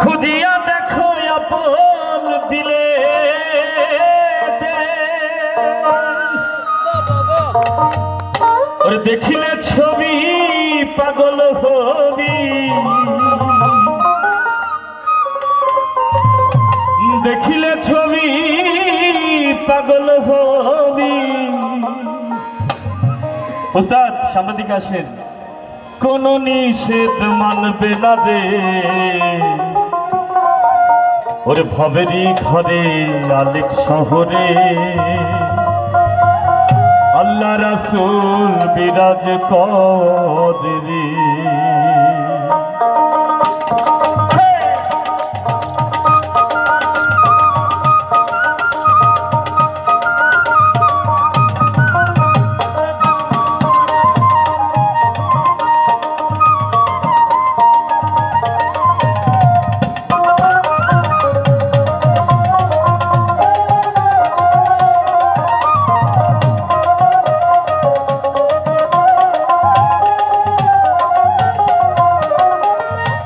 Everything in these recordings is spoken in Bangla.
খুঁজিয়া দেখো আপন দিলে ওরে দেখিলে ছবি পাগল হবি, দেখিলে ছবি পাগল হবি। ওস্তাদ সামনের দিকে আসেন। কোন নিষেধ মানবে না যে ওরে ভবেরই ঘরে আলেক শহরে আল্লাহ রাসূল বিরাজ করে।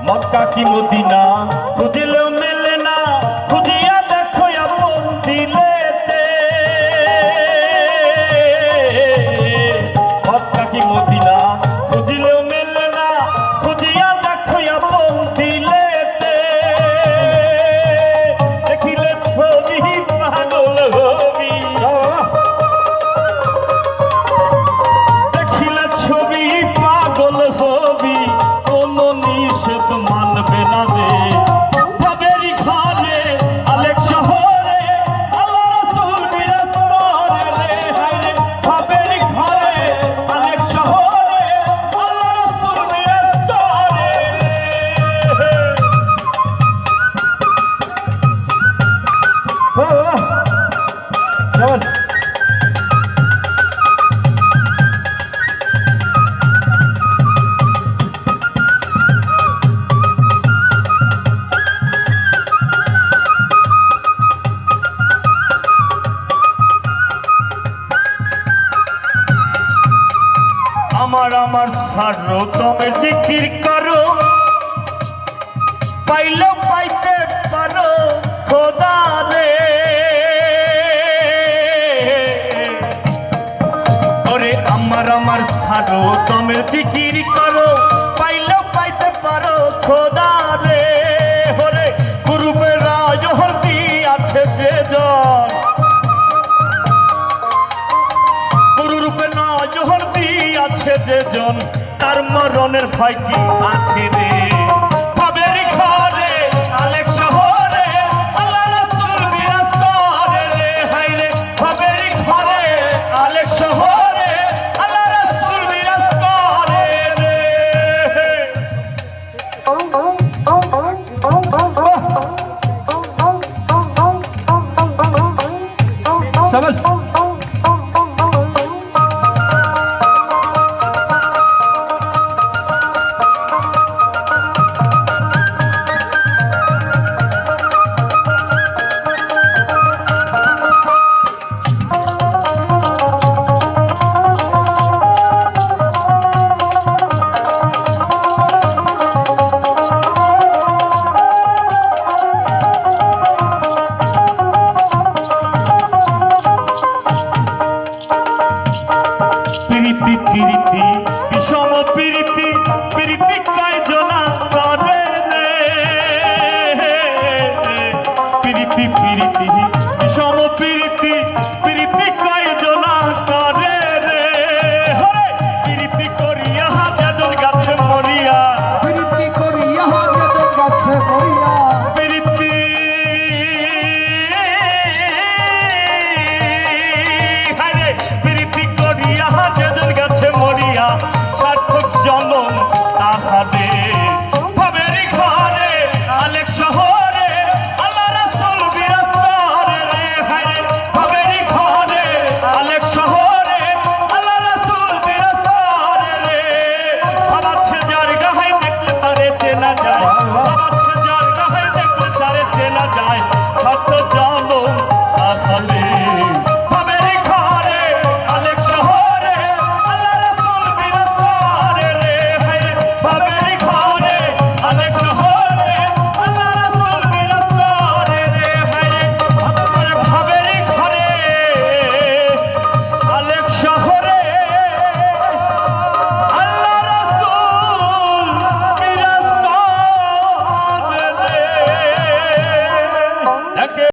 মক্কা কি মদিনা খুঁজলেও মেলে না, খুঁজিয়া দেখো আপন দিলেতে। মক্কা কি মদিনা খুঁজলেও মেলে না, খুঁজিয়া দেখো আপন দিলেতে। দেখিলে ছবি পাগল হবি, দেখিলে ছবি পাগল হবি। কোন নিষেধ মানবে না রে ভবেরই ঘরে আলেক শহরে আল্লাহ রাসূল বিরাজ করে রে। হায় রে ভবেরই ঘরে আলেক শহরে আল্লাহ রাসূল বিরাজ করে রে। আমার সারো তোমের জিকির করো, পাইলো পাইতে পারো খোদা রে। ওরে আমার সারো তোমের জিকির করো, পাইলো পাইতে পারো খোদা রে। ওরে গুরুবে রাজহরদি আছে যে জন, গুরুরূপে নজহরদি আছে যে জন, তার মরণের ভয় কি আছে রে। ভবেরই ঘরে আলেক শহরে আল্লাহ রাসূল বিরাজ করে রে। হায় রে ভবেরই ঘরে আলেক শহরে আল্লাহ রাসূল বিরাজ করে রে। শাবাশ। প্রীতি প্রীতি বিষম প্রীতি, প্রীতি কয়জনা করে রে। প্রীতি প্রীতি